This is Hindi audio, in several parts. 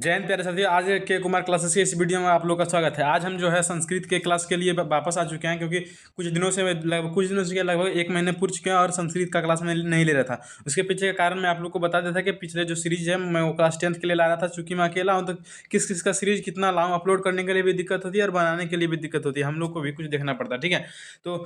जय हिंद प्यारे साथियों। आज के कुमार क्लासेस की इस वीडियो में आप लोग का स्वागत है। आज हम जो है संस्कृत के क्लास के लिए वापस आ चुके हैं, क्योंकि कुछ दिनों से लगभग एक महीने पूर्व चुके हैं और संस्कृत का क्लास में नहीं ले रहा था। उसके पीछे का कारण मैं आप लोग को बता देता कि पिछले जो सीरीज है मैं वो क्लास 10th के लिए ला रहा था। चूंकि मैं अकेला हूँ तो किस किस का सीरीज कितना लाऊं, अपलोड करने के लिए भी दिक्कत होती है और बनाने के लिए भी दिक्कत होती है। हम लोग को भी कुछ देखना पड़ता है, ठीक है। तो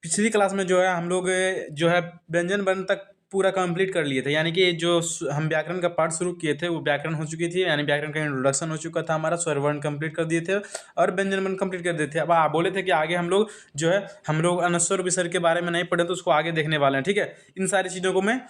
पिछली क्लास में जो है हम लोग जो है व्यंजन वर्ण तक पूरा कंप्लीट कर लिए थे, यानी कि जो हम व्याकरण का पार्ट शुरू किए थे वो व्याकरण हो चुकी थी, यानी व्याकरण का इंट्रोडक्शन हो चुका था हमारा। स्वर वर्ण कंप्लीट कर दिए थे और व्यंजन वर्ण कंप्लीट कर दिए थे। अब आप बोले थे कि आगे हम लोग जो है हम लोग अनुस्वर विसर्ग के बारे में नहीं पढ़े तो उसको आगे देखने वाले हैं, ठीक है। इन सारी चीज़ों को मैं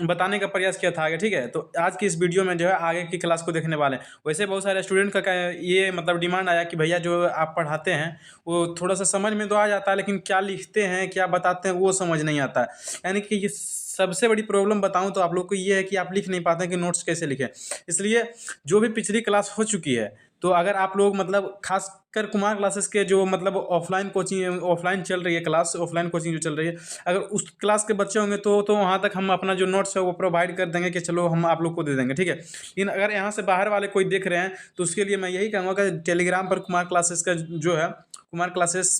बताने का प्रयास किया था आगे, ठीक है। तो आज की इस वीडियो में जो है आगे की क्लास को देखने वाले हैं। वैसे बहुत सारे स्टूडेंट का ये मतलब डिमांड आया कि भैया जो आप पढ़ाते हैं वो थोड़ा सा समझ में तो आ जाता है, लेकिन क्या लिखते हैं क्या बताते हैं वो समझ नहीं आता है। यानी कि ये सबसे बड़ी प्रॉब्लम बताऊं तो आप लोग को ये है कि आप लिख नहीं पाते हैं कि नोट्स कैसे लिखें। इसलिए जो भी पिछली क्लास हो चुकी है, तो अगर आप लोग मतलब खासकर कुमार क्लासेस के जो मतलब ऑफलाइन कोचिंग ऑफलाइन चल रही है क्लास, ऑफलाइन कोचिंग जो चल रही है, अगर उस क्लास के बच्चे होंगे तो वहाँ तक हम अपना जो नोट्स है वो प्रोवाइड कर देंगे कि चलो हम आप लोग को दे देंगे, ठीक है। लेकिन अगर यहाँ से बाहर वाले कोई देख रहे हैं तो उसके लिए मैं यही कहूँगा कि टेलीग्राम पर कुमार क्लासेस का जो है कुमार क्लासेस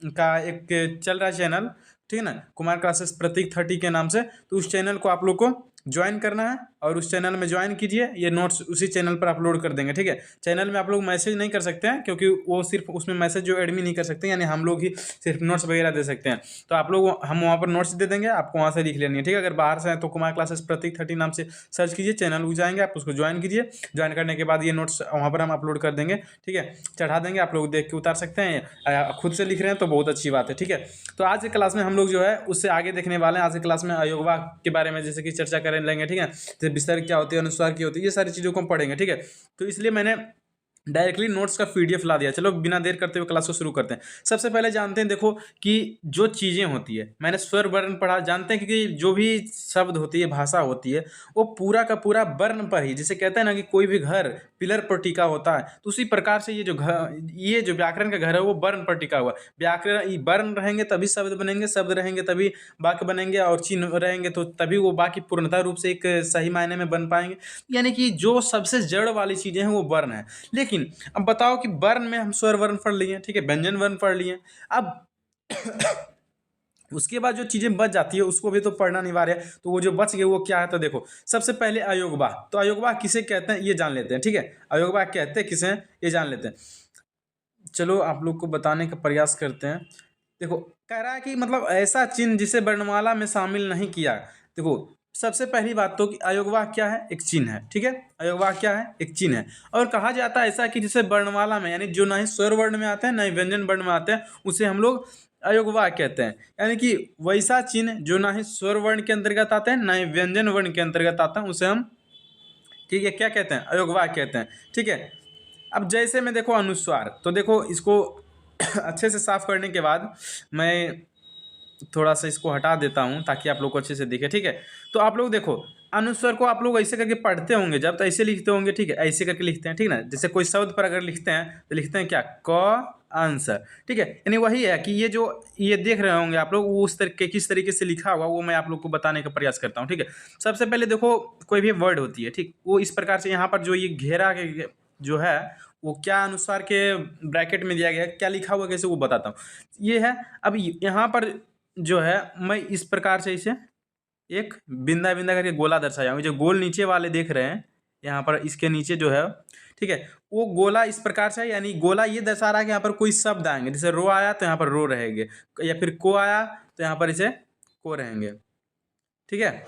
का एक चल रहा है चैनल, ठीक है ना, कुमार क्लासेस प्रतीक 30 के नाम से। तो उस चैनल को आप लोग को ज्वाइन करना है और उस चैनल में ज्वाइन कीजिए। ये नोट्स उसी चैनल पर अपलोड कर देंगे, ठीक है। चैनल में आप लोग मैसेज नहीं कर सकते हैं, क्योंकि वो सिर्फ उसमें मैसेज जो एडमिन नहीं कर सकते, यानी हम लोग ही सिर्फ नोट्स वगैरह दे सकते हैं। तो आप लोग हम वहाँ पर नोट्स दे देंगे, आपको वहाँ से लिख लेनी है, ठीक है। अगर बाहर से हैं तो कुमार क्लासेस प्रतीक 30 नाम से सर्च कीजिए, चैनल को जाएंगे, आप उसको ज्वाइन कीजिए। ज्वाइन करने के बाद ये नोट्स वहाँ पर हम अपलोड कर देंगे, ठीक है, चढ़ा देंगे। आप लोग देख के उतार सकते हैं। खुद से लिख रहे हैं तो बहुत अच्छी बात है, ठीक है। तो आज के क्लास में हम लोग जो है उससे आगे देखने वाले हैं। आज के क्लास में अयोगवा के बारे में जैसे कि चर्चा करें लेंगे, ठीक है। जैसे विसर्ग क्या होती है, अनुस्वार क्या होती है, ये सारी चीज़ों को हम पढ़ेंगे, ठीक है। तो इसलिए मैंने डायरेक्टली नोट्स का पीडीएफ ला दिया। चलो बिना देर करते हुए क्लास को शुरू करते हैं। सबसे पहले जानते हैं, देखो कि जो चीज़ें होती है, मैंने स्वर वर्ण पढ़ा, जानते हैं कि जो भी शब्द होती है, भाषा होती है, वो पूरा का पूरा वर्ण पर ही, जिसे कहते हैं ना कि कोई भी घर पिलर पर टिका होता है, तो उसी प्रकार से ये जो व्याकरण का घर है वो वर्ण पर टिका हुआ। व्याकरण वर्ण रहेंगे तभी शब्द बनेंगे, शब्द रहेंगे तभी वाक्य बनेंगे, और चिन्ह रहेंगे तो तभी वो वाक्य पूर्णतः रूप से एक सही मायने में बन पाएंगे। यानी कि जो सबसे जड़ वाली चीज़ें हैं वो वर्ण है। लेकिन अब बताओ कि वर्ण में हम स्वर वर्ण पढ़ लिए, ठीक है, व्यंजन वर्ण पढ़ लिए। अब उसके बाद जो चीजें बच जाती है उसको भी तो पढ़ना अनिवार्य है। तो वो जो बच गए वो क्या है, तो देखो सबसे पहले अयोगवा। तो अयोगवा किसे कहते हैं ये जान लेते हैं, ठीक है। अयोगवा कहते हैं किसे ये जान लेते हैं। चलो आप लोग को बताने का प्रयास करते हैं। देखो कह रहा है कि मतलब ऐसा चिन्ह जिसे वर्णमाला में शामिल नहीं किया। देखो सबसे पहली बात तो कि अयोगवाह क्या है, एक चिन्ह है, ठीक है। अयोगवाह क्या है, एक चिन्ह है। और कहा जाता है ऐसा कि जिसे वर्णमाला में, यानी जो ना ही स्वर वर्ण में आते हैं ना ही व्यंजन वर्ण में आते हैं, उसे हम लोग अयोगवाह कहते हैं। यानी कि वैसा चिन्ह जो ना ही स्वर वर्ण के अंतर्गत आते हैं ना ही व्यंजन वर्ण के अंतर्गत आता है, उसे हम, ठीक है, क्या कहते हैं, अयोगवाह कहते हैं, ठीक है। अब जैसे में देखो अनुस्वार, तो देखो इसको अच्छे से साफ करने के बाद मैं थोड़ा सा इसको हटा देता हूँ ताकि आप लोग को अच्छे से दिखे, ठीक है। तो आप लोग देखो अनुस्वर को आप लोग ऐसे करके पढ़ते होंगे, जब तो ऐसे लिखते होंगे, ठीक है, ऐसे करके लिखते हैं, ठीक है ना। जैसे कोई शब्द पर अगर लिखते हैं तो लिखते हैं क्या, क आंसर, ठीक है। यानी वही है कि ये जो ये देख रहे होंगे आप लोग, वो उस तरीके किस तरीके से लिखा हुआ वो मैं आप लोग को बताने का प्रयास करता हूँ, ठीक है। सबसे पहले देखो कोई भी वर्ड होती है, ठीक, वो इस प्रकार से यहाँ पर जो ये घेरा के जो है वो क्या अनुसार के ब्रैकेट में दिया गया है, क्या लिखा हुआ कैसे वो बताता हूँ। ये है। अब यहाँ पर जो है मैं इस प्रकार से इसे एक बिंदा बिंदा करके गोला दर्शाया हूँ। जो गोल नीचे वाले देख रहे हैं यहाँ पर, इसके नीचे जो है, ठीक है, वो गोला इस प्रकार से है। यानी गोला ये दर्शा रहा है कि यहाँ पर कोई शब्द आएंगे, जैसे रो आया तो यहाँ पर रो रहेंगे, या फिर को आया तो यहाँ पर इसे को रहेंगे, ठीक है।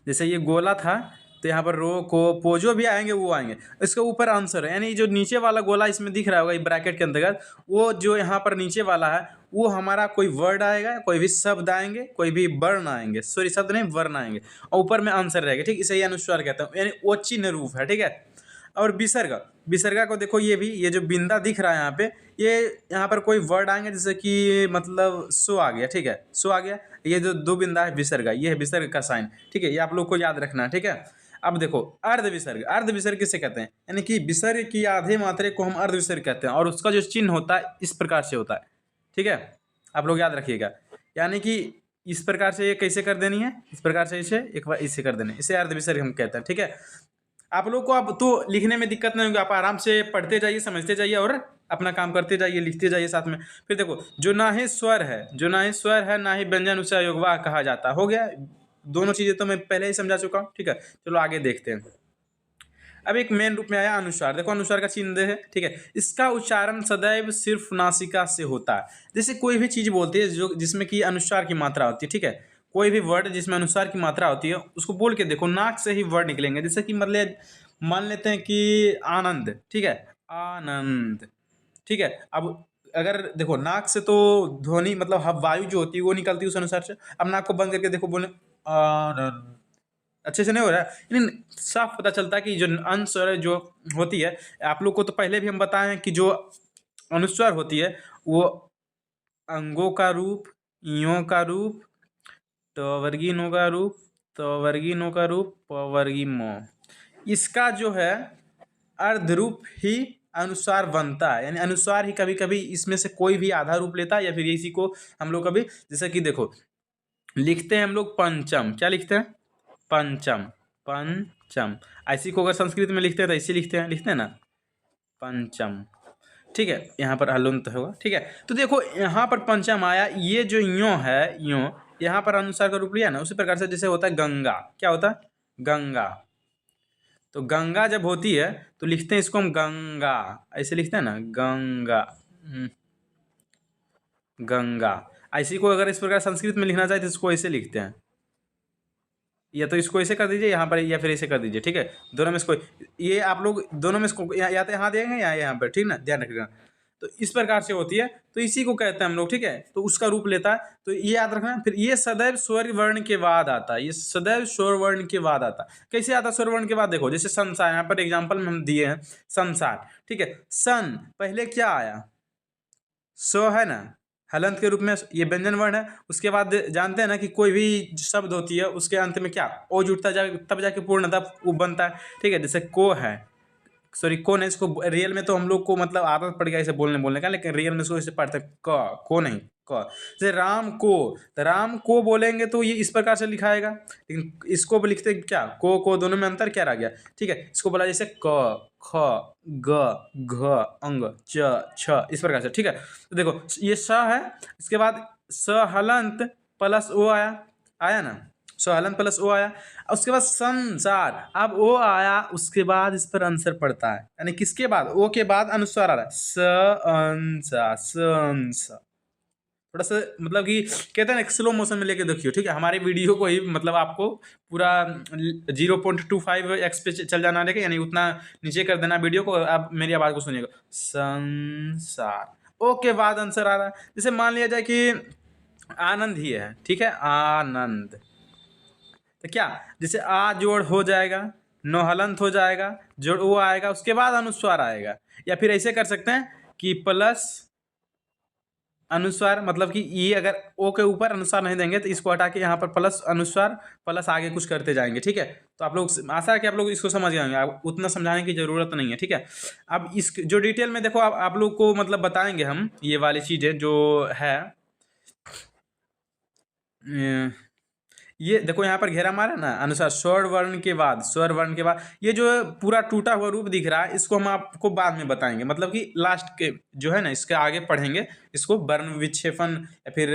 जैसे ये गोला था तो यहाँ पर रो को पो जो भी आएंगे वो आएंगे, इसके ऊपर आंसर है। यानी जो नीचे वाला गोला इसमें दिख रहा होगा ब्रैकेट के अंतर्गत, वो जो यहाँ पर नीचे वाला है वो हमारा कोई वर्ड आएगा, कोई भी शब्द आएंगे, कोई भी वर्ण आएंगे, सॉरी शब्द नहीं वर्ण आएंगे, और ऊपर में आंसर रहेगा, ठीक। इसे अनुस्वार कहता हूँ, यानी वो चिन्ह रूप है, ठीक है। और विसर्ग, विसर्गा को देखो, ये जो बिंदा दिख रहा है यहाँ पे, ये यहाँ पर कोई वर्ड आएंगे, जैसे कि मतलब सो आ गया, ठीक है, सो आ गया। ये जो दो बिंदा है विसर्गा, ये है विसर्ग का साइन, ठीक है, ये आप लोग को याद रखना है, ठीक है। अब देखो अर्ध विसर्ग, अर्ध विसर्ग किसे कहते हैं, यानी कि विसर्ग की आधे मात्रे को हम अर्ध विसर्ग कहते हैं, और उसका जो चिन्ह होता है इस प्रकार से होता है, ठीक है। आप लोग याद रखिएगा, यानी कि इस प्रकार से ये कैसे कर देनी है, इस प्रकार से इसे एक बार इसे कर देना, इसे अर्ध विसर्ग हम कहते हैं, ठीक है। आप लोग को अब तो लिखने में दिक्कत नहीं होगी, आप आराम से पढ़ते जाइए, समझते जाइए और अपना काम करते जाइए, लिखते जाइए साथ में। फिर देखो, जो ना ही स्वर है, जो ना ही स्वर है ना ही व्यंजन, उसे अयोगवाह कहा जाता है। हो गया, दोनों चीज़ें तो मैं पहले ही समझा चुका हूँ। ठीक है, चलो आगे देखते हैं। अब एक मेन रूप में आया अनुस्वार। देखो अनुस्वार का चिन्ह है। ठीक है, इसका उच्चारण सदैव सिर्फ नासिका से होता है। जैसे कोई भी चीज़ बोलती है जो जिसमें कि अनुस्वार की मात्रा होती है। ठीक है, कोई भी वर्ड जिसमें अनुस्वार की मात्रा होती है उसको बोल के देखो, नाक से ही वर्ड निकलेंगे। जैसे कि मतलब मान लेते हैं कि आनंद। ठीक है, आनंद। ठीक है, अब अगर देखो नाक से तो ध्वनि मतलब वायु जो होती है वो निकलती है उस अनुसार से। अब नाक को बंद करके देखो, बोले आनंद, अच्छे से नहीं हो रहा है, लेकिन साफ पता चलता है कि जो अनुस्वर जो होती है, आप लोग को तो पहले भी हम बताए हैं कि जो अनुस्वर होती है वो अंगों का रूप, इयों का रूप, टवर्गी नो का रूप, तवर्गी नो का रूप, पवर्गी मो, इसका जो है अर्ध रूप ही अनुस्वार बनता है। यानी अनुस्वार ही कभी कभी इसमें से कोई भी आधा रूप लेता है, या फिर इसी को हम लोग कभी, जैसे कि देखो लिखते हैं हम लोग पंचम, क्या लिखते हैं? पंचम, पंचम। ऐसी को अगर संस्कृत में लिखते हैं तो ऐसे लिखते हैं ना, पंचम। ठीक है, यहाँ पर हलुंत होगा। ठीक है, तो देखो यहाँ पर पंचम आया, ये जो यो है, यो यहाँ पर अनुसार का रूप लिया ना, उसी प्रकार से जैसे होता है गंगा। क्या होता है? गंगा। तो गंगा जब होती है तो लिखते हैं इसको हम गंगा, ऐसे लिखते हैं ना, गंगा। गंगा। ऐसी को अगर इस प्रकार संस्कृत में लिखना चाहे तो इसको ऐसे लिखते हैं, या तो इसको ऐसे कर दीजिए यहाँ पर, या फिर ऐसे कर दीजिए। ठीक है, दोनों में इसको, ये आप लोग दोनों में इसको या तो यहाँ देंगे या यहाँ पर, ठीक ना, ध्यान रखिएगा। तो इस प्रकार से होती है, तो इसी को कहते हैं हम लोग। ठीक है, तो उसका रूप लेता है, तो ये याद रखना। फिर ये सदैव स्वर वर्ण के बाद आता है, ये सदैव स्वर वर्ण के बाद आता है। कैसे आता है स्वर वर्ण के बाद? देखो जैसे संसार, यहाँ पर एग्जाम्पल में हम दिए हैं संसार। ठीक है, सन पहले क्या आया? स है ना, हलंत के रूप में ये व्यंजन वर्ण है। उसके बाद जानते हैं ना कि कोई भी शब्द होती है उसके अंत में क्या ओ जुड़ता जाए, तब जाके पूर्णतः वो बनता है। ठीक है, जैसे को है, सॉरी को नहीं, इसको रियल में तो हम लोग को मतलब आदत पड़ गया इसे बोलने का, लेकिन रियल में इसको इसे पढ़ते हैं क, को नहीं, क। जैसे राम को, तो राम को बोलेंगे तो ये इस प्रकार से लिखाएगा, लेकिन इसको भी लिखते क्या, को दोनों में अंतर क्या रह गया? ठीक है, इसको बोला जैसे क, ख, ग, घ, अंग, च, छ, इस प्रकार से। ठीक है, तो देखो ये स है, इसके बाद स हलंत प्लस ओ आया ना, सहलन प्लस ओ आया। उसके बाद संसार, अब ओ आया, उसके बाद इस पर आंसर पड़ता है, यानी किसके बाद? ओ के बाद अनुस्वार आ रहा है, स, थोड़ा सा मतलब कि कहते हैं ना स्लो मोशन में लेके देखियो। ठीक है, हमारे वीडियो को ही मतलब आपको पूरा 0.25x पे चल जाना रहेगा, यानी उतना नीचे कर देना वीडियो को। आप मेरी आवाज़ को सुनिएगा, संसार। ओ के बाद आंसर आ रहा है। जैसे मान लिया जाए कि आनंद ही है। ठीक है, आनंद, तो क्या, जैसे आ जोड़ हो जाएगा, नो हलंत हो जाएगा, जोड़ वो आएगा, उसके बाद अनुस्वार आएगा। या फिर ऐसे कर सकते हैं कि प्लस अनुस्वार, मतलब कि ये अगर ओ के ऊपर अनुस्वार नहीं देंगे तो इसको हटा के यहाँ पर प्लस अनुस्वार, प्लस आगे कुछ करते जाएंगे। ठीक है, तो आप लोग, आशा है कि आप लोग इसको समझ जाएंगे, आप उतना समझाने की ज़रूरत नहीं है। ठीक है, अब इस जो डिटेल में देखो आप लोग को मतलब बताएंगे हम ये वाली चीज़ें जो है। ये देखो यहाँ पर घेरा मारा ना, अनुसार स्वर वर्ण के बाद, स्वर वर्ण के बाद ये जो पूरा टूटा हुआ रूप दिख रहा है, इसको हम आपको बाद में बताएंगे, मतलब कि लास्ट के जो है ना, इसके आगे पढ़ेंगे इसको। वर्ण विक्षेपण या फिर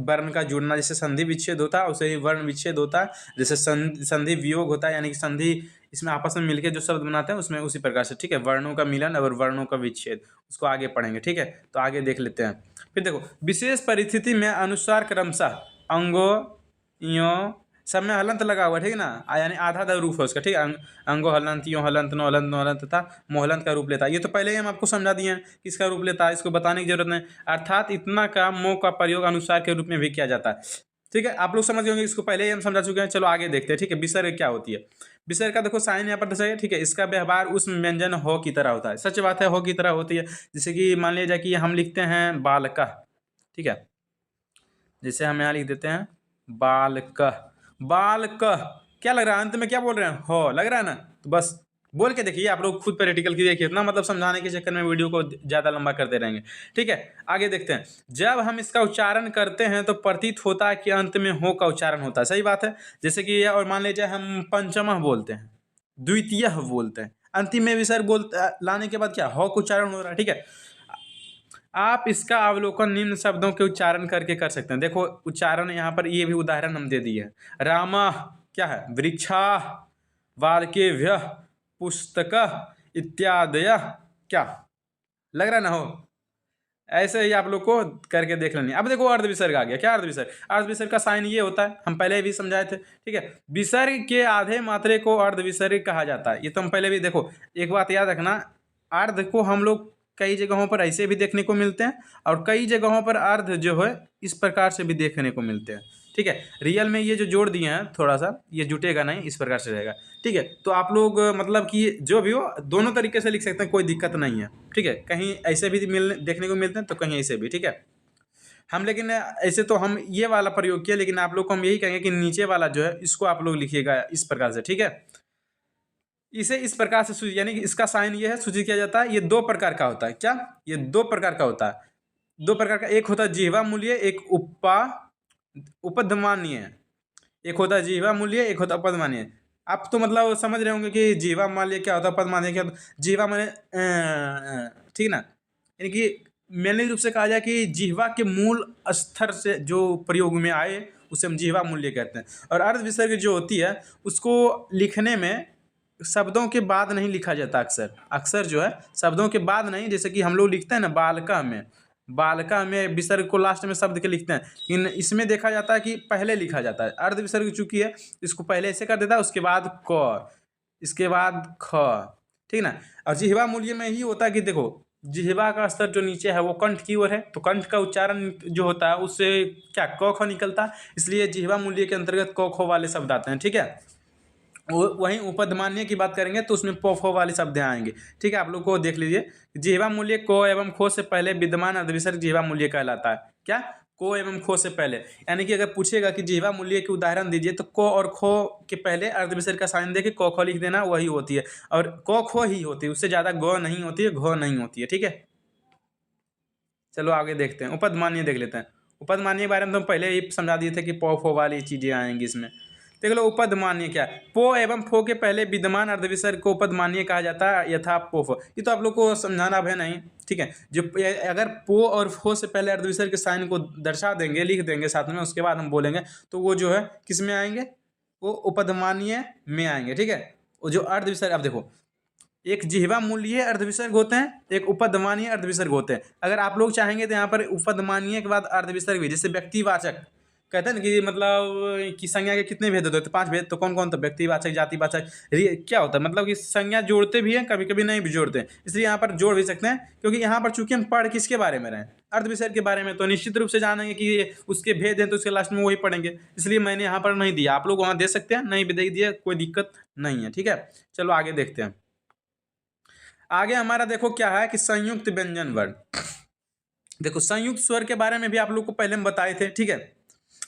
वर्ण का जुड़ना, जैसे संधि विच्छेद होता है उसे ही वर्ण विच्छेद होता है। जैसे संधि वियोग होता है, यानी कि संधि इसमें आपस में मिलकर जो शब्द बनाते हैं उसमें उसी प्रकार से। ठीक है, वर्णों का मिलन और वर्णों का विच्छेद, उसको आगे पढ़ेंगे। ठीक है, तो आगे देख लेते हैं। फिर देखो विशेष परिस्थिति में अनुसार क्रमशः अंगो, यो, सब में हलंत लगा हुआ। ठीक है ना, यानी आधा आधा रूप है उसका। ठीक है, अंगो हलंत, यो हलंत, नो हलंत, नो हलंत तथा मोहलंत का रूप लेता है। ये तो पहले ही हम आपको समझा दिए हैं किसका रूप लेता है, इसको बताने की जरूरत नहीं। अर्थात इतना का मो का प्रयोग अनुसार के रूप में भी किया जाता है। ठीक है, आप लोग समझ गए होंगे, इसको पहले ही हम समझा चुके हैं। चलो आगे देखते हैं। ठीक है, विसर्ग क्या होती है? विसर्ग का देखो साइन यहाँ पर दर्शाइए। ठीक है, इसका व्यवहार उस व्यंजन हो की तरह होता है। सच बात है, हो की तरह होती है। जैसे कि मान लिया जाए कि हम लिखते हैं बालका। ठीक है, जैसे हम यहाँ लिख देते हैं बालका, बालका, क्या लग रहा है अंत में, क्या बोल रहे हैं? हो लग रहा है ना, तो बस बोल के देखिए, आप लोग खुद प्रैक्टिकल की देखिए, इतना मतलब समझाने के चक्कर में वीडियो को ज़्यादा लंबा करते रहेंगे। ठीक है, आगे देखते हैं। जब हम इसका उच्चारण करते हैं तो प्रतीत होता है कि अंत में हो का उच्चारण होता है। सही बात है, जैसे कि और मान लीजिए हम पंचमः बोलते हैं, द्वितीय बोलते हैं। अंतिम में विसर्ग बोलते लाने के बाद क्या ह का उच्चारण हो रहा है, ठीक है। आप इसका अवलोकन निम्न शब्दों के उच्चारण करके कर सकते हैं। देखो उच्चारण यहाँ पर ये भी उदाहरण हम दे दिए। रामा क्या है, वृक्षा, वाल्केभ्य, पुस्तक इत्यादय, क्या लग रहा ना हो। ऐसे ही आप लोग को करके देख लेनी। अब देखो अर्ध विसर्ग आ गया। क्या अर्ध विसर्ग? अर्ध विसर्ग का साइन ये होता है, हम पहले भी समझाए थे, ठीक है। विसर्ग के आधे मात्रे को अर्ध विसर्ग कहा जाता है। ये तो हम पहले भी, देखो एक बात याद रखना, अर्ध को हम लोग कई जगहों पर ऐसे भी देखने को मिलते हैं और कई जगहों पर अर्ध जो है इस प्रकार से भी देखने को मिलते हैं, ठीक है। रियल में ये जो जोड़ दिए हैं थोड़ा सा ये जुटेगा नहीं, इस प्रकार से रहेगा, ठीक है। तो आप लोग मतलब कि जो भी हो दोनों तरीके से लिख सकते हैं, कोई दिक्कत नहीं है, ठीक है। कहीं ऐसे भी देखने को मिलते हैं तो कहीं ऐसे भी, ठीक है। हम लेकिन ऐसे तो हम ये वाला प्रयोग किया, लेकिन आप लोग को हम यही कहेंगे कि नीचे वाला जो है इसको आप लोग लिखिएगा इस प्रकार से, ठीक है। इसे इस प्रकार से सूचित, यानी कि इसका साइन ये है, सूचित किया जाता है। ये दो प्रकार का होता है। क्या? ये दो प्रकार का होता है। दो प्रकार का, एक होता है जिह्वा मूल्य, एक उपधमानीय। एक होता है जिह्वा मूल्य, एक होता है उपधमानीय। आप तो मतलब समझ रहे होंगे कि जिह्वा मूल्य क्या होता है, उपधमानीय क्या होता है। जिह्वा माने ठीक ना, यानी कि मेनली रूप से कहा जाए कि जिह्वा के मूल स्तर से जो प्रयोग में आए उसे हम जिह्वा मूल्य कहते हैं। और अर्ध विसर्ग जो होती है उसको लिखने में शब्दों के बाद नहीं लिखा जाता। अक्सर अक्सर जो है शब्दों के बाद नहीं, जैसे कि हम लोग लिखते हैं ना बालका में विसर्ग को लास्ट में शब्द के लिखते हैं, लेकिन इसमें देखा जाता है कि पहले लिखा जाता है। अर्ध विसर्ग चूंकि है इसको पहले ऐसे कर देता है, उसके बाद क, इसके बाद ख, ठीक ना। और जिह्वा मूल्य में ही होता है कि देखो जिह्वा का स्तर जो नीचे है वो कंठ की ओर है, तो कंठ का उच्चारण जो होता है उससे क्या क ख निकलता है, इसलिए जिह्वा मूल्य के अंतर्गत क ख वाले शब्द आते हैं, ठीक है। वहीं उपधमान्य की बात करेंगे तो उसमें प फ वाले शब्द आएंगे, ठीक है। आप लोग को देख लीजिए, जिह्वा मूल्य को एवं खो से पहले विद्यमान अर्ध विसर्ग जिह्वा मूल्य कहलाता है। क्या? को एवं खो से पहले, यानी कि अगर पूछेगा कि जिह्वा मूल्य के उदाहरण दीजिए तो को और खो के पहले अर्ध विसर्ग का साइन देके क ख लिख देना, वही होती है। और क ख ही होती है, उससे ज़्यादा ग नहीं होती है, घ नहीं होती है, ठीक है। चलो आगे देखते हैं, उपधमान्य देख लेते हैं। उपधमान्य के बारे में तो हम पहले ही समझा दिए थे कि प फो वाली चीज़ें आएंगी इसमें। देख लो उपधमान्य क्या है। पो एवं फो के पहले विद्यमान अर्ध विसर्ग को उपधमान्य कहा जाता है, यथा पो फो। ये तो आप लोग को समझाना है नहीं, ठीक है। जो अगर पो और फो से पहले अर्ध विसर्ग के साइन को दर्शा देंगे, लिख देंगे साथ में, उसके बाद हम बोलेंगे तो वो जो है किस में आएंगे, वो उपधमान्य में आएंगे, ठीक है। वो जो अर्ध विसर्ग, अब देखो एक जिह्वा मूल्य अर्ध विसर्ग होते हैं, एक उपधमानीय अर्ध विसर्ग होते हैं। अगर आप लोग चाहेंगे तो यहाँ पर उपधमानीय के बाद अर्ध विसर्ग भी, जैसे व्यक्तिवाचक कहते हैं ना कि मतलब कि संज्ञा के कितने भेद होते हैं, तो 5 भेद। तो कौन कौन? तो व्यक्तिवाचक, जातिवाचक, क्या होता है मतलब कि संज्ञा जोड़ते भी हैं, कभी कभी नहीं भी जोड़ते हैं, इसलिए यहाँ पर जोड़ भी सकते हैं। क्योंकि यहाँ पर चूंकि हम पढ़ किसके बारे में रहे, अर्ध विसर्ग के बारे में, तो निश्चित रूप से जानेंगे कि उसके भेद हैं तो उसके लास्ट में वही पढ़ेंगे, इसलिए मैंने यहाँ पर नहीं दिया। आप लोग वहाँ दे सकते हैं, नहीं भी दे दिया कोई दिक्कत नहीं है, ठीक है। चलो आगे देखते हैं। आगे हमारा देखो क्या है कि संयुक्त व्यंजन वर्ण। देखो संयुक्त स्वर के बारे में भी आप लोग को पहले हम बताए थे, ठीक है।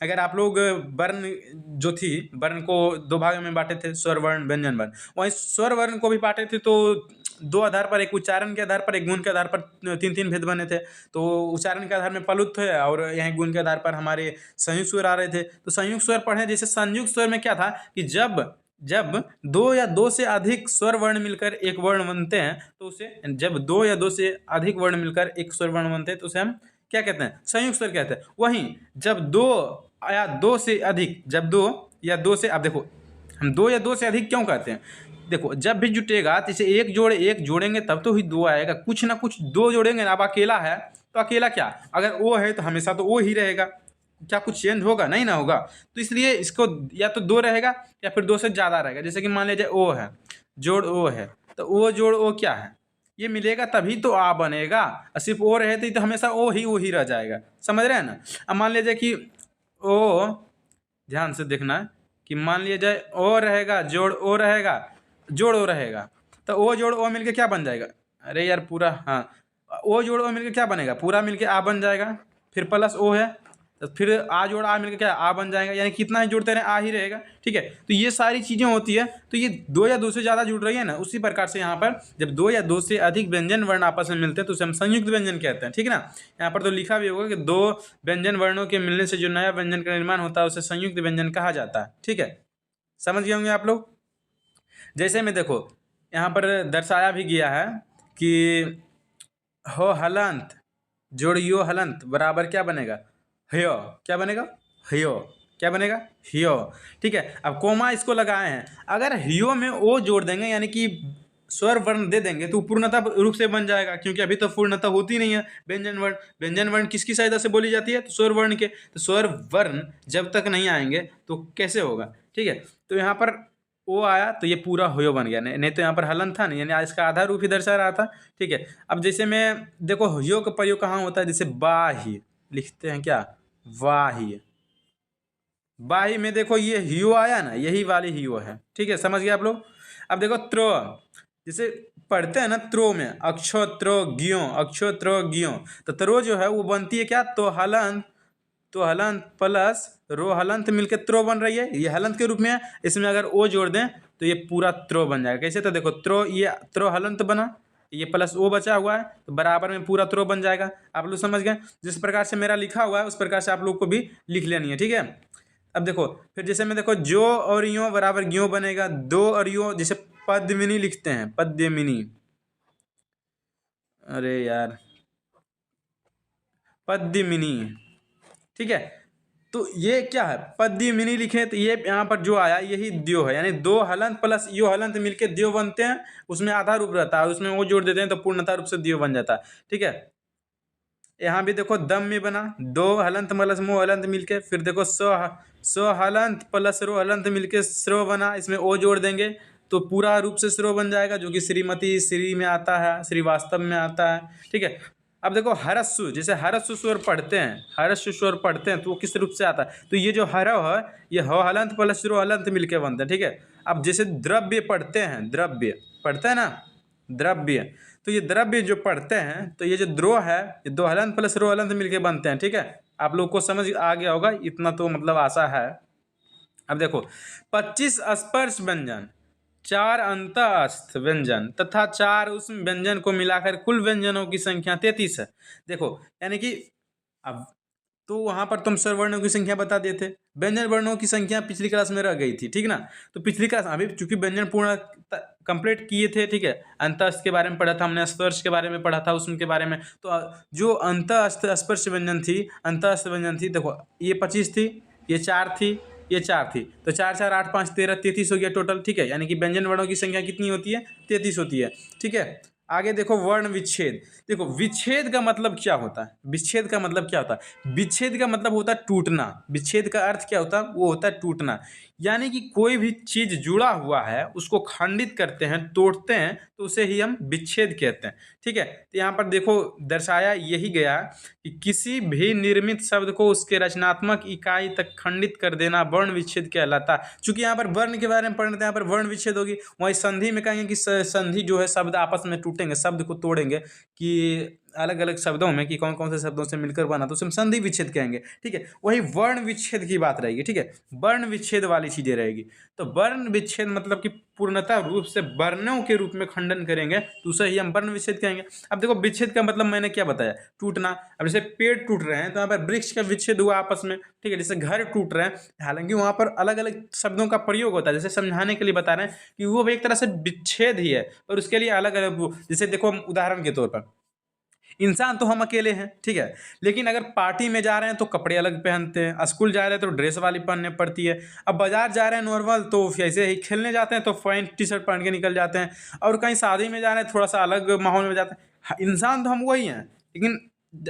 अगर आप लोग वर्ण जो थी, वर्ण को दो भागों में बांटे थे, स्वर वर्ण व्यंजन वर्ण, वहीं स्वर वर्ण को भी बांटे थे तो दो आधार पर, एक उच्चारण के आधार पर, एक गुण के आधार पर 3-3 भेद बने थे। तो उच्चारण के आधार में प्लुत है और यहाँ गुण के आधार पर हमारे संयुक्त स्वर आ रहे थे। तो संयुक्त स्वर पढ़े, जैसे संयुक्त स्वर में क्या था कि जब दो या दो से अधिक स्वर वर्ण मिलकर एक वर्ण बनते हैं तो उसे, जब दो या दो से अधिक वर्ण मिलकर एक स्वर वर्ण बनते हैं तो उसे हम क्या कहते हैं? संयुक्त स्वर कहते हैं। वहीं जब दो या दो से अधिक, जब दो या दो से, अब देखो हम दो या दो से अधिक क्यों कहते हैं, देखो जब भी जुटेगा तो इसे एक जोड़ एक जोड़ेंगे तब तो ही दो आएगा, कुछ ना कुछ दो जोड़ेंगे ना। अब अकेला है तो अकेला क्या, अगर ओ है तो हमेशा तो ओ ही रहेगा, क्या कुछ चेंज होगा? नहीं ना होगा। तो इसलिए इसको या तो दो रहेगा या फिर दो से ज़्यादा रहेगा। जैसे कि मान लीजिए ओ है, जोड़ ओ है, तो ओ जोड़ ओ क्या है, ये मिलेगा तभी तो आ बनेगा। और सिर्फ ओ रहे तो हमेशा ओ ही रह जाएगा, समझ रहे हैं ना। अब मान लीजिए कि ओ, ध्यान से देखना है कि मान लिया जाए ओ रहेगा, जोड़ ओ रहेगा, जोड़ ओ रहेगा, तो ओ जोड़ ओ मिलके क्या बन जाएगा? अरे यार पूरा, हाँ, ओ जोड़ ओ मिलके क्या बनेगा? पूरा मिलके आ बन जाएगा। फिर प्लस ओ है तो फिर आ जोड़ आ मिलकर क्या आ बन जाएगा, यानी कितना ही जोड़ते रहे आ ही रहेगा, ठीक है। तो ये सारी चीज़ें होती है। तो ये दो या दो से ज़्यादा जुड़ रही है ना, उसी प्रकार से यहाँ पर जब दो या दो से अधिक व्यंजन वर्ण आपस में मिलते हैं तो उसे हम संयुक्त व्यंजन कहते हैं, ठीक है ना। यहाँ पर तो लिखा भी होगा कि दो व्यंजन वर्णों के मिलने से जो नया व्यंजन का निर्माण होता है उसे संयुक्त व्यंजन कहा जाता है, ठीक है। समझ गए होंगे आप लोग। जैसे में देखो यहाँ पर दर्शाया भी गया है कि हो हलंत जोड़ यो हलंत बराबर क्या बनेगा, हयो। क्या बनेगा, हयो। क्या बनेगा, हियो। ठीक है, अब कोमा इसको लगाए हैं, अगर हियो में ओ जोड़ देंगे यानी कि स्वर वर्ण दे देंगे तो पूर्णता रूप से बन जाएगा, क्योंकि अभी तो पूर्णता होती नहीं है। व्यंजन वर्ण, व्यंजन वर्ण किसकी सहायता से बोली जाती है, तो स्वर वर्ण के। तो स्वर वर्ण जब तक नहीं आएंगे तो कैसे होगा। ठीक है, तो यहाँ पर ओ आया तो ये पूरा होयो बन गया, नहीं तो यहाँ पर हलन था नहीं, यानी इसका आधा रूप ही दर्शा रहा था। ठीक है, अब जैसे में देखो होयो का प्रयोग कहाँ होता है, जैसे बाही लिखते हैं क्या, वाही। बाही में देखो ये हियो आया ना, यही वाली हियो है। ठीक है, समझ गए आप लोग। अब देखो त्रो, जैसे पढ़ते हैं ना त्रो में अक्षो त्रो ज्ञो, अक्षो त्रो ज्ञो, तो त्रो जो है वो बनती है क्या, तो हलंत, तो हलंत प्लस रो हलंत मिलके त्रो बन रही है, ये हलंत के रूप में है। इसमें अगर ओ जोड़ दें तो ये पूरा त्रो बन जाएगा। कैसे, तो देखो त्रो, ये त्रो हलंत बना, ये प्लस ओ बचा हुआ है तो बराबर में पूरा त्रो बन जाएगा। आप लोग समझ गए, जिस प्रकार से मेरा लिखा हुआ है उस प्रकार से आप लोग को भी लिख लेनी है। ठीक है, अब देखो फिर जैसे में देखो जो और यो बराबर ज्यो बनेगा, दो और यो, जैसे पद्मिनी लिखते हैं, पद्मिनी, अरे यार पद्मिनी। ठीक है, तो ये क्या है, पद्मिनी लिखे तो ये यहाँ पर जो आया यही द्यो है, यानी दो हलंत प्लस यो हलंत मिलके द्यो बनते हैं। उसमें आधा रूप रहता है, उसमें वो जोड़ देते हैं तो पूर्णता रूप से द्यो बन जाता है। ठीक है, यहाँ भी देखो दम में बना, दो हलंत प्लस मो हलंत मिलके, फिर देखो सो हलंत प्लस रो हलंत मिलके श्रो बना, इसमें ओ जोड़ देंगे तो पूरा रूप से श्रो बन जाएगा, जो कि श्रीमती श्री में आता है, श्रीवास्तव में आता है। ठीक है, अब देखो हरस्सु, जैसे हरस्सु स्वर पढ़ते हैं, हरस्सु स्वर पढ़ते हैं तो वो किस रूप से आता है, तो ये जो हरव है ये हो हलंत प्लस रो हलंत मिलके बनता है। ठीक है, अब जैसे द्रव्य पढ़ते हैं, द्रव्य पढ़ते हैं ना, द्रव्य, तो ये द्रव्य जो पढ़ते हैं तो ये जो द्रो है ये दो हलंत प्लस रो हलंत मिलके बनते हैं। ठीक है, आप लोग को समझ आ गया होगा, इतना तो मतलब आशा है। अब देखो 25 स्पर्श व्यंजन, 4 अंतःस्थ व्यंजन तथा 4 उस व्यंजन को मिलाकर कुल व्यंजनों की संख्या 33 है। देखो यानी कि अब तो वहाँ पर तुम स्वर वर्णों की संख्या बता दिए थे, व्यंजन वर्णों की संख्या पिछली क्लास में रह गई थी। ठीक ना, तो पिछली क्लास अभी चूंकि व्यंजन पूर्ण कंप्लीट किए थे। ठीक है, अंतःस्थ के बारे में पढ़ा था हमने, स्पर्श के बारे में पढ़ा था, उसके बारे में। तो जो अंतःस्थ स्पर्श व्यंजन थी, अंतःस्थ व्यंजन थी, देखो ये 25 थी, ये 4 थी, ये 4 थी, तो 4 4 8 5 13 33 हो गया टोटल। ठीक है, यानी कि व्यंजन वर्णों की संख्या कितनी होती है, 33 होती है। ठीक है, आगे देखो वर्ण विच्छेद। देखो विच्छेद का मतलब क्या होता है, विच्छेद का मतलब क्या होता है, विच्छेद का मतलब होता है टूटना। विच्छेद का अर्थ क्या होता है, वो होता है टूटना, यानी कि कोई भी चीज जुड़ा हुआ है उसको खंडित करते हैं, तोड़ते हैं, तो उसे ही हम विच्छेद कहते हैं। ठीक है, तो यहाँ पर देखो दर्शाया यही गया कि किसी भी निर्मित शब्द को उसके रचनात्मक इकाई तक खंडित कर देना वर्ण विच्छेद कहलाता है। चूंकि यहाँ पर वर्ण के बारे में पढ़ रहे थे, यहाँ पर वर्ण विच्छेद होगी, वहीं संधि में कहेंगे कि संधि जो है शब्द आपस में टूटेंगे, शब्द को तोड़ेंगे, कि अलग अलग शब्दों में कि कौन कौन से शब्दों से मिलकर बना, तो उसे हम संधि विच्छेद कहेंगे। ठीक है, वही वर्ण विच्छेद की बात रहेगी। ठीक है, वर्ण विच्छेद वाली चीजें रहेगी। तो वर्ण विच्छेद मतलब कि पूर्णतः रूप से वर्णों के रूप में खंडन करेंगे तो उसे ही हम वर्ण विच्छेद कहेंगे। अब देखो विच्छेद का मतलब मैंने क्या बताया, टूटना। अब जैसे पेड़ टूट रहे हैं तो यहाँ पर वृक्ष का विच्छेद हुआ आपस में। ठीक है, जैसे घर टूट रहे हैं, हालांकि वहाँ पर अलग अलग शब्दों का प्रयोग होता है, जैसे समझाने के लिए बता रहे हैं कि वो भी एक तरह से विच्छेद ही है, और उसके लिए अलग अलग, जैसे देखो उदाहरण के तौर पर इंसान तो हम अकेले हैं। ठीक है, लेकिन अगर पार्टी में जा रहे हैं तो कपड़े अलग पहनते हैं, स्कूल जा रहे हैं तो ड्रेस वाली पहनने पड़ती है, अब बाजार जा रहे हैं नॉर्मल तो ऐसे ही, खेलने जाते हैं तो पैंट टी शर्ट पहन के निकल जाते हैं, और कहीं शादी में जा रहे हैं थोड़ा सा अलग माहौल में जाते हैं। इंसान तो हम वही हैं, लेकिन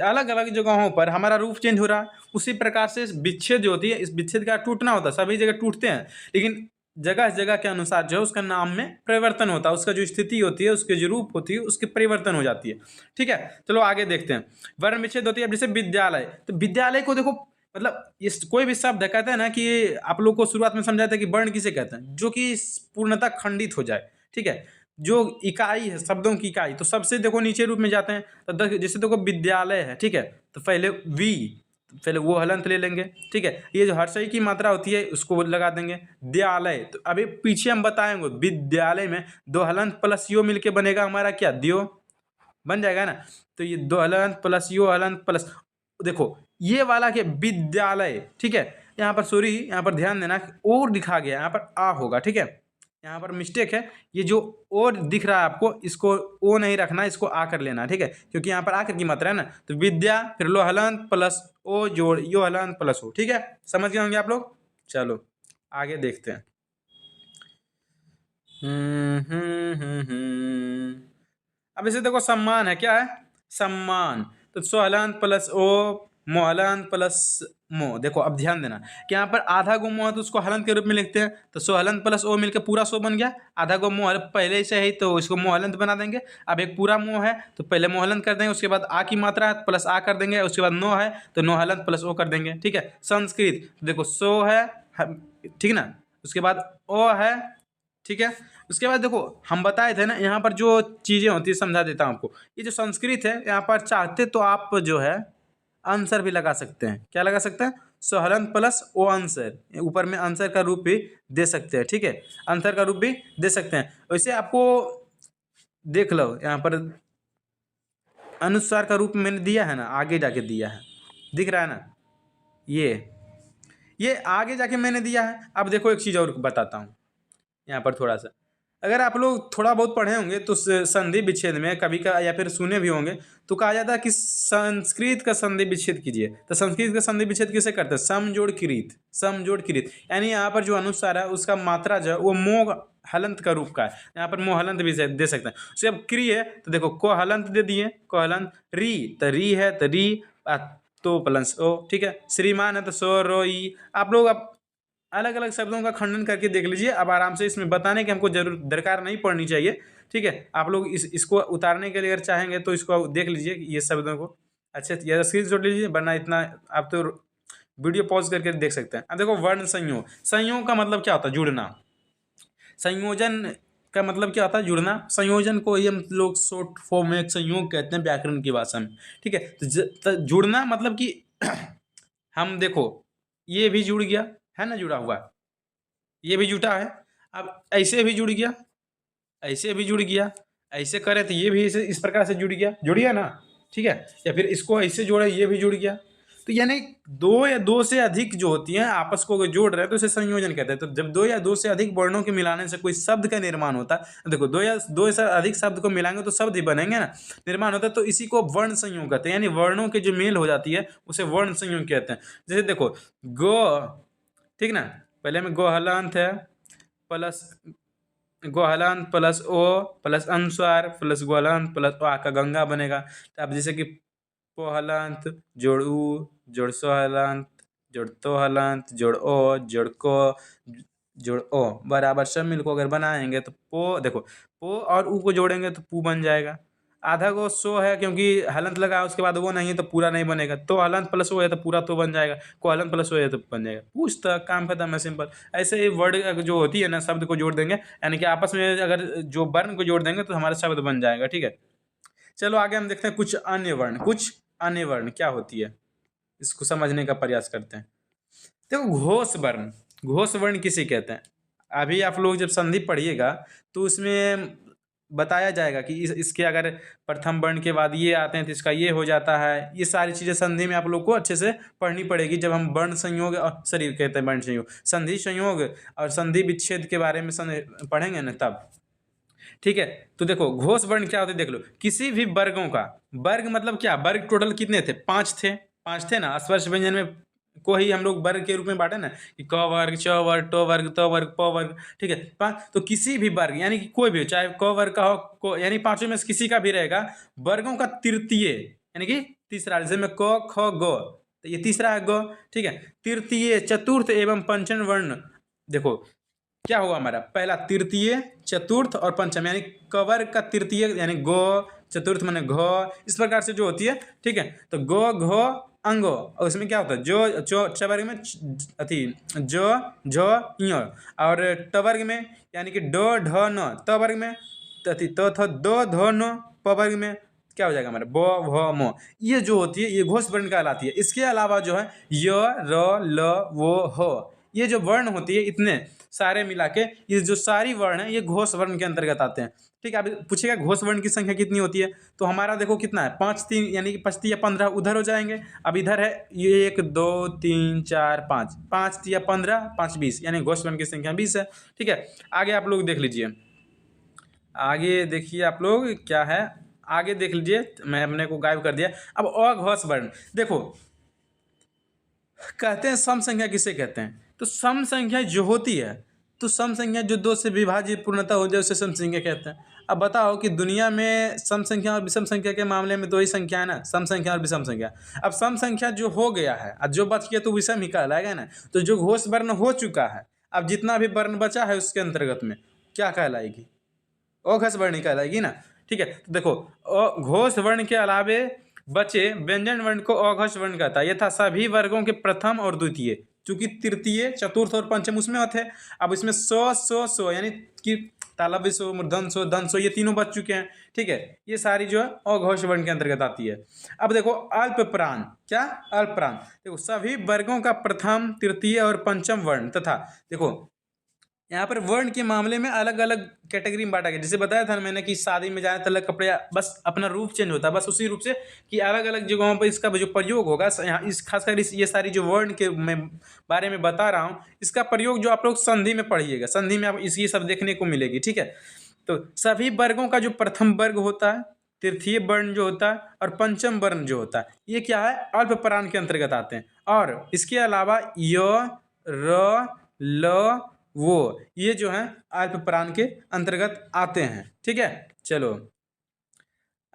अलग अलग जगहों पर हमारा रूप चेंज हो रहा है। उसी प्रकार से विच्छेद जो होती है, इस विच्छेद का टूटना होता है, सभी जगह टूटते हैं, लेकिन जगह जगह के अनुसार जो है उसका नाम में परिवर्तन होता है, उसका जो स्थिति होती है, उसके जो रूप होती है, उसकी परिवर्तन हो जाती है। ठीक है, चलो आगे देखते हैं। वर्ण विच्छेद होती है, अब जैसे विद्यालय, तो विद्यालय को देखो मतलब इस कोई भी शब्द कहते हैं ना, कि आप लोग को शुरुआत में समझाते हैं कि वर्ण किसे कहते हैं, जो कि पूर्णतः खंडित हो जाए। ठीक है, जो इकाई है, शब्दों की इकाई, तो सबसे देखो नीचे रूप में जाते हैं, तो जैसे देखो विद्यालय है। ठीक है, तो पहले वी, पहले वो हलंत ले लेंगे। ठीक है, ये जो हर्षई की मात्रा होती है उसको लगा देंगे। द्यालय, तो अभी पीछे हम बताएंगे विद्यालय में दो हलंत प्लस यो मिलके बनेगा हमारा क्या, द्यो बन जाएगा ना। तो ये दो हलंत प्लस यो हलंत प्लस, देखो ये वाला क्या, विद्यालय। ठीक है, यहाँ पर सॉरी, यहाँ पर ध्यान देना और लिखा गया, यहाँ पर आ होगा। ठीक है, यहाँ पर मिस्टेक है, ये जो ओ दिख रहा है आपको, इसको ओ नहीं रखना, इसको आ कर लेना, ठीक है, क्योंकि यहाँ पर आकर की मात्रा है ना। तो विद्या फिर लो हलंत प्लस ओ जोड़ यो हलंत प्लस ओ, ठीक है, समझ गए होंगे आप लोग। चलो आगे देखते हैं। अब इसे देखो, सम्मान है, क्या है, सम्मान। तो सोहलान प्लस ओ मोहलान प्लस मो। देखो अब ध्यान देना कि यहाँ पर आधा गो मो है तो उसको हलंत के रूप में लिखते हैं, तो सोहलंत प्लस ओ मिलकर पूरा सो बन गया। आधा गो मो पहले से है तो इसको मोहलंत बना देंगे। अब एक पूरा मो है तो पहले मोहलंत कर देंगे, उसके बाद आ की मात्रा है प्लस आ कर देंगे, उसके बाद नो है तो नो हलंत प्लस ओ कर देंगे, ठीक है। संस्कृत देखो सो है, ठीक ना, उसके बाद ओ है, ठीक है। उसके बाद देखो हम बताए थे ना, यहाँ पर जो चीज़ें होती है समझा देता हूँ आपको। ये जो संस्कृत है, यहाँ पर चाहते तो आप जो है आंसर भी लगा सकते हैं। क्या लगा सकते हैं, सोहलन प्लस ओ आंसर, ऊपर में आंसर का रूप भी दे सकते हैं, ठीक है, आंसर का रूप भी दे सकते हैं। वैसे आपको देख लो यहाँ पर अनुस्वार का रूप मैंने दिया है ना, आगे जाके दिया है, दिख रहा है ना, ये आगे जाके मैंने दिया है। अब देखो एक चीज़ और बताता हूँ यहाँ पर थोड़ा सा, अगर आप लोग थोड़ा बहुत पढ़े होंगे तो संधि विच्छेद में कभी का या फिर सुने भी होंगे तो कहा जाता है कि संस्कृत का संधि विच्छेद कीजिए। तो संस्कृत का संधि विच्छेद किसे करते हैं, समजोड़ किरीत, समजोड़ किरीत, यानी यहाँ पर जो अनुस्वार है उसका मात्रा जो है वो मोह हलंत का रूप का है, यहाँ पर मोह हलंत भी दे सकते हैं। उसके अब क्री है तो देखो को हलंत दे दिए, को हलंत, री तो री है तो री तो प्लस ओ, ठीक है। श्रीमान है तो सो रो ई। आप लोग अब अलग अलग शब्दों का खंडन करके देख लीजिए। अब आराम से इसमें बताने की हमको जरूर दरकार नहीं पड़नी चाहिए, ठीक है। आप लोग इसको उतारने के लिए अगर चाहेंगे तो इसको देख लीजिए ये शब्दों को अच्छे, या स्क्रीन शॉट लीजिए, वरना इतना आप तो वीडियो पॉज करके देख सकते हैं। अब देखो वर्ण संयोग, संयोग का मतलब क्या होता है, जुड़ना। संयोजन का मतलब क्या होता है, जुड़ना। संयोजन को ही हम लोग शॉर्ट फॉर्म में एक संयोग कहते हैं व्याकरण की भाषा में, ठीक है। तो जुड़ना मतलब कि हम देखो ये भी जुड़ गया है ना, जुड़ा हुआ, ये भी जुटा है। अब ऐसे भी जुड़ गया, ऐसे भी जुड़ गया, ऐसे करें तो ये भी इस प्रकार से जुड़ गया ना, ठीक है। या फिर इसको ऐसे जोड़े, ये भी जुड़ गया। तो यानी दो या दो से अधिक जो होती हैं आपस को जोड़ रहे हैं तो इसे संयोजन कहते हैं। तो जब दो या दो से अधिक वर्णों के मिलाने से कोई शब्द का निर्माण होता है, देखो दो से अधिक शब्द को मिलाएंगे तो शब्द ही बनेंगे ना, निर्माण होता है, तो इसी को वर्ण संयोग कहते हैं। यानी वर्णों के जो मेल हो जाती है उसे वर्ण संयोग कहते हैं। जैसे देखो गो, ठीक ना, पहले में गो हलांत है प्लस गोहलांत प्लस ओ प्लस अनुस्वार प्लस गोहलांत प्लस ओ, का गंगा बनेगा। तो अब जैसे कि पोहलांत जोड़ ऊ जोड़ सोहलांत जोड़ तोहलांत जोड़ ओ जोड़ को जोड़ ओ बराबर सब मिल को अगर बनाएंगे तो पो, देखो पो और ऊ को जोड़ेंगे तो पू बन जाएगा। आधा को सो है क्योंकि हलंत लगा उसके बाद वो नहीं है तो पूरा नहीं बनेगा, तो हलंत प्लस वो है तो पूरा तो बन जाएगा, को हलंत प्लस वो है तो बन जाएगा। पूछ तक काम खत्म है, सिंपल। ऐसे ही वर्ड जो होती है ना, शब्द को जोड़ देंगे, यानी कि आपस में अगर जो वर्ण को जोड़ देंगे तो हमारा शब्द बन जाएगा, ठीक है। चलो आगे हम देखते हैं कुछ अन्य वर्ण, कुछ अन्य वर्ण क्या होती है इसको समझने का प्रयास करते हैं। देखो घोष वर्ण, घोष वर्ण किसे कहते हैं, अभी आप लोग जब संधि पढ़िएगा तो उसमें बताया जाएगा कि इसके अगर प्रथम वर्ण के बाद ये आते हैं तो इसका ये हो जाता है। ये सारी चीज़ें संधि में आप लोग को अच्छे से पढ़नी पड़ेगी जब हम वर्ण संयोग और शरीर कहते हैं वर्ण संयोग, संधि संयोग और संधि विच्छेद के बारे में पढ़ेंगे ना तब, ठीक है। तो देखो घोष वर्ण क्या होते हैं देख लो, किसी भी वर्गों का, वर्ग मतलब क्या, वर्ग टोटल कितने थे, पांच थे ना, स्पर्श व्यंजन में को ही हम लोग वर्ग के रूप में बांटे ना, कि क वर्ग च वर्ग ट वर्ग त वर्ग प वर्ग, ठीक है। तो किसी भी वर्ग यानी कि कोई भी, चाहे क वर्ग का हो को, यानी पांचों में से किसी का भी रहेगा, वर्गों का तृतीय यानी कि तीसरा, जैसे में क ख ग, तो ये तीसरा है ग, ठीक है। तृतीय चतुर्थ एवं पंचम वर्ण, देखो क्या होगा हमारा, पहला तृतीय चतुर्थ और पंचम, यानी कवर का तृतीय यानी गो, चतुर्थ माने घ, इस प्रकार से जो होती है, ठीक है। तो गो घ अंगो, और उसमें क्या होता है जो चो चवर्ग में अथी जो झ य, और टवर्ग में यानी कि ड ढ न, तवर्ग में अथी त थ द ध न, पवर्ग में क्या हो जाएगा हमारा ब भ म। ये जो होती है ये घोष वर्ण कहलाती है। इसके अलावा जो है य र ल वो ह, ये जो वर्ण होती है इतने सारे मिला के ये जो सारी वर्ण है ये घोष वर्ण के अंतर्गत आते हैं। ठीक है, अब पूछेगा घोष वर्ण की संख्या कितनी होती है, तो हमारा देखो कितना है 5 3 यानी कि 5 या 15 उधर हो जाएंगे। अब इधर है ये 1 2 3 4 5 5 या 15 5 20 यानी घोष वर्ण की संख्या 20 है। ठीक है, आगे आप लोग देख लीजिए, आगे देखिए आप लोग क्या है, आगे देख लीजिए, मैं अपने को गायब कर दिया। अब अघोष वर्ण देखो, कहते हैं सम संख्या किसे कहते हैं, तो सम संख्या जो होती है, तो सम संख्या जो दो से विभाजित पूर्णतः हो जाए उसे सम संख्या कहते हैं। अब बताओ कि दुनिया में सम संख्या और विषम संख्या के मामले में दो ही संख्या है ना, सम संख्या और विषम संख्या। अब सम संख्या जो हो गया है और जो बच गया तो विषम ही कहलाएगा ना। तो जो घोष वर्ण हो चुका है, अब जितना भी वर्ण बचा है उसके अंतर्गत में क्या कहलाएगी, अघोष वर्ण ही कहलाएगी ना। ठीक है, तो देखो घोष वर्ण के अलावे बचे व्यंजन वर्ण को अघोष वर्ण कहता है, यथा सभी वर्गों के प्रथम और द्वितीय, चूंकि तृतीय चतुर्थ और पंचम उसमें होते हैं। अब इसमें सो यानी कि तालव्य सो, मूर्धन सो, धन सो, ये तीनों बच चुके हैं। ठीक है, ये सारी जो है अघोष वर्ण के अंतर्गत आती है। अब देखो अल्प प्राण, क्या अल्प प्राण, देखो सभी वर्गों का प्रथम तृतीय और पंचम वर्ण तथा देखो यहाँ पर वर्ण के मामले में अलग अलग कैटेगरी में बांटा गया। जैसे बताया था मैंने कि शादी में जाने तक कपड़े बस अपना रूप चेंज होता है, बस उसी रूप से कि अलग अलग जगहों पर इसका जो प्रयोग होगा, यहाँ इस खासकर ये सारी जो वर्ण के मैं बारे में बता रहा हूँ, इसका प्रयोग जो आप लोग संधि में पढ़िएगा, संधि में आप ये सब देखने को मिलेगी। ठीक है, तो सभी वर्गों का जो प्रथम वर्ग होता है, तृतीय वर्ण जो होता है और पंचम वर्ण जो होता है, ये क्या है, अल्प प्राण के अंतर्गत आते हैं। और इसके अलावा य र ल वो ये जो है अल्प प्राण के अंतर्गत आते हैं। ठीक है, चलो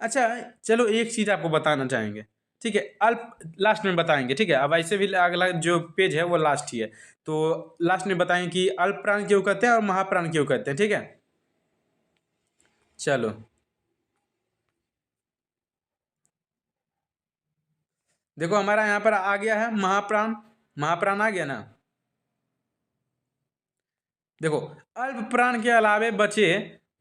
अच्छा, चलो एक चीज आपको बताना चाहेंगे। ठीक है, अल्प लास्ट में बताएंगे। ठीक है, अब ऐसे भी अगला जो पेज है वो लास्ट ही है, तो लास्ट में बताएंगे कि अल्प प्राण क्यों कहते हैं और महाप्राण क्यों कहते हैं। ठीक है, चलो देखो हमारा यहाँ पर आ गया है महाप्राण, महाप्राण आ गया ना। देखो अल्प प्राण के अलावे बचे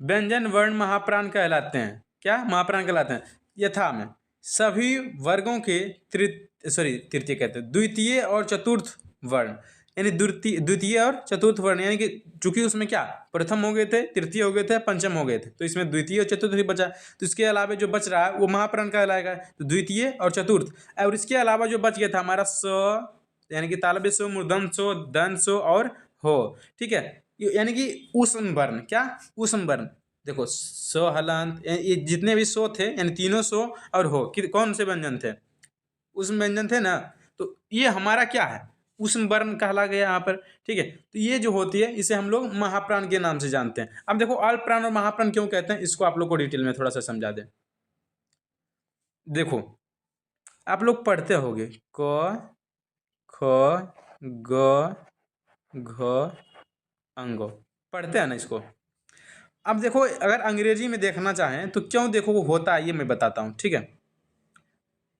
व्यंजन वर्ण महाप्राण कहलाते हैं। क्या महाप्राण कहलाते हैं, यथा में सभी वर्गों के तृतीय कहते हैं, द्वितीय और चतुर्थ वर्ण, यानी द्वितीय और चतुर्थ वर्ण, यानी कि चूंकि उसमें क्या प्रथम हो गए थे, तृतीय हो गए थे, पंचम हो गए थे, तो इसमें द्वितीय और चतुर्थ ही बचा। तो इसके अलावा जो बच रहा है वो महाप्राण कहलाएगा, तो द्वितीय और चतुर्थ। और इसके अलावा जो बच गया था हमारा स, यानी कि तालव्य सो, मूर्धन सो, दन सो और हो। ठीक है, यानी कि ऊष्म वर्ण, क्या ऊष्म वर्ण, देखो सो हलंत, ये जितने भी सो थे यानी तीनों सो और हो कौन से व्यंजन थे, ऊष्म व्यंजन थे ना, तो ये हमारा क्या है ऊष्म वर्ण कहला गया यहाँ पर। ठीक है, तो ये जो होती है इसे हम लोग महाप्राण के नाम से जानते हैं। अब देखो अल्प प्राण और महाप्राण क्यों कहते हैं, इसको आप लोग को डिटेल में थोड़ा सा समझा दें। देखो आप लोग पढ़ते होंगे क ख ग घ अंगो, पढ़ते हैं ना इसको। अब देखो अगर अंग्रेजी में देखना चाहें तो क्यों देखो वो होता है ये मैं बताता हूँ। ठीक है,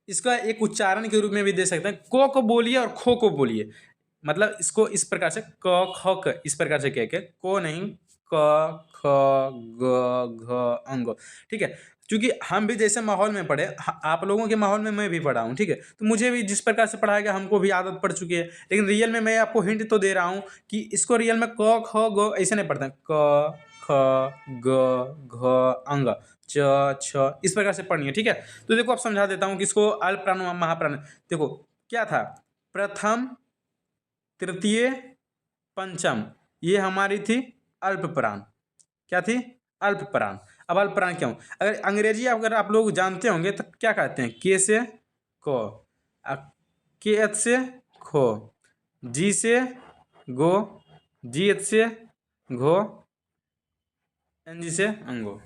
इसका एक उच्चारण के रूप में भी दे सकते हैं, को बोलिए और खो को बोलिए, मतलब इसको इस प्रकार से क ख क इस प्रकार से कह के, को नहीं क ख ग घ अंग। ठीक है, क्योंकि हम भी जैसे माहौल में पढ़े, आप लोगों के माहौल में मैं भी पढ़ा हूँ। ठीक है, तो मुझे भी जिस प्रकार से पढ़ाया गया हमको भी आदत पड़ चुकी है, लेकिन रियल में मैं आपको हिंट तो दे रहा हूँ कि इसको रियल में क ख ग ऐसे नहीं पढ़ते हैं, क ख ग घ अंग च छ इस प्रकार से पढ़नी है। ठीक है, तो देखो अब समझा देता हूँ कि इसको अल्प प्राण महाप्राण। देखो क्या था, प्रथम तृतीय पंचम ये हमारी थी अल्प प्राण, क्या थी अल्प प्राण। अब अल्प प्राण क्यों, अगर अंग्रेजी अगर आप लोग जानते होंगे तो क्या कहते हैं, के से को, के एच से खो, जी से गो, जी एच से घो, एन जी से अंगो।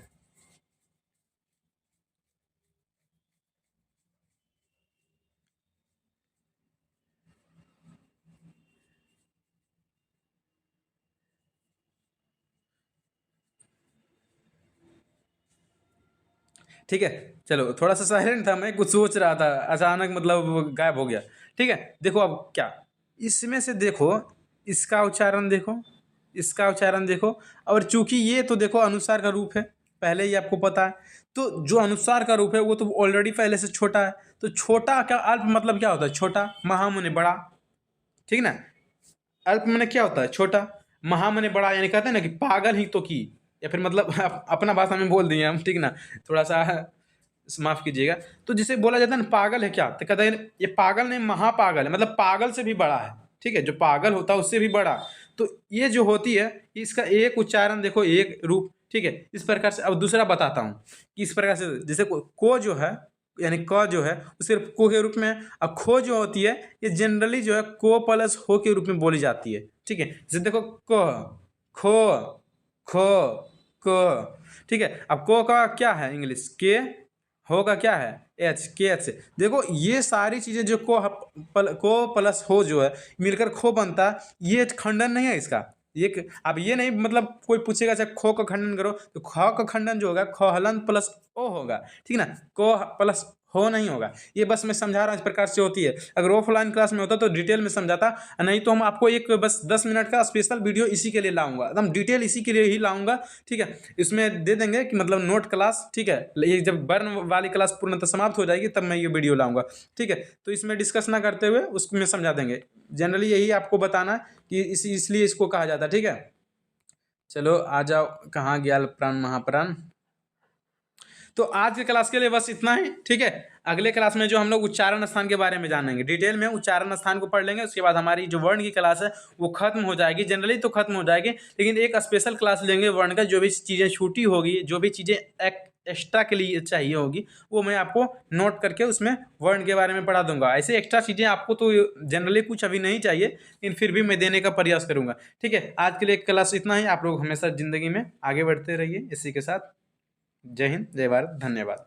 ठीक है, चलो थोड़ा सा साइलेंट था मैं, कुछ सोच रहा था, अचानक मतलब गायब हो गया। ठीक है, देखो अब क्या इसमें से देखो इसका उच्चारण देखो, इसका उच्चारण देखो, और चूंकि ये तो देखो अनुसार का रूप है, पहले ही आपको पता है, तो जो अनुसार का रूप है वो तो ऑलरेडी पहले से छोटा है, तो छोटा का अल्प मतलब क्या होता है, छोटा, महा माने बड़ा। ठीक ना, अल्प माने क्या होता है, छोटा। महा माने बड़ा, यानी कहते हैं ना कि पागल ही तो की, या फिर मतलब अपना भाषा में बोल दिए हम, ठीक ना, थोड़ा सा माफ कीजिएगा। तो जिसे बोला जाता है ना पागल है क्या, तो कहते हैं ये पागल नहीं महापागल है, मतलब पागल से भी बड़ा है, ठीक है, जो पागल होता है उससे भी बड़ा। तो ये जो होती है इसका एक उच्चारण देखो, एक रूप, ठीक है, इस प्रकार से। अब दूसरा बताता हूँ कि इस प्रकार से जैसे को जो है, यानी क जो है वो सिर्फ को के रूप में, अब खो जो होती है ये जनरली जो है को प्लस हो के रूप में बोली जाती है, ठीक है। जैसे देखो क, खो, खो, क, ठीक है। अब को का क्या है इंग्लिश के, हो का क्या है एच, के एच से। देखो ये सारी चीजें जो को प्लस हो जो है मिलकर खो बनता है, ये खंडन नहीं है इसका। ये अब ये नहीं मतलब कोई पूछेगा अच्छा खो का खंडन करो, तो ख का खंडन जो होगा खहलन प्लस ओ होगा, ठीक ना, को प्लस हो नहीं होगा। ये बस मैं समझा रहा हूँ इस प्रकार से होती है। अगर ऑफलाइन क्लास में होता तो डिटेल में समझाता, नहीं तो हम आपको एक बस 10 मिनट का स्पेशल वीडियो इसी के लिए लाऊंगा, एकदम डिटेल इसी के लिए ही लाऊंगा, ठीक है। इसमें दे देंगे कि मतलब नोट क्लास, ठीक है, ये जब बर्न वाली क्लास पूर्णतः समाप्त हो जाएगी तब मैं ये वीडियो लाऊंगा, ठीक है। तो इसमें डिस्कस ना करते हुए उसमें समझा देंगे। जनरली यही आपको बताना कि इसलिए इसको कहा जाता है, ठीक है। चलो आ जाओ, कहाँ गया प्राण महाप्राण। तो आज के क्लास के लिए बस इतना ही, ठीक है। अगले क्लास में जो हम लोग उच्चारण स्थान के बारे में जानेंगे, डिटेल में उच्चारण स्थान को पढ़ लेंगे। उसके बाद हमारी जो वर्ण की क्लास है वो खत्म हो जाएगी, जनरली तो खत्म हो जाएगी, लेकिन एक स्पेशल क्लास लेंगे वर्ण का। जो भी चीज़ें छूटी होगी, जो भी चीज़ें एक्स्ट्रा के लिए चाहिए होगी, वो मैं आपको नोट करके उसमें वर्ण के बारे में पढ़ा दूंगा। ऐसे एक्स्ट्रा चीज़ें आपको तो जनरली कुछ अभी नहीं चाहिए, लेकिन फिर भी मैं देने का प्रयास करूंगा, ठीक है। आज के लिए क्लास इतना ही। आप लोग हमेशा ज़िंदगी में आगे बढ़ते रहिए इसी के साथ। जय हिंद, जय भारत, धन्यवाद।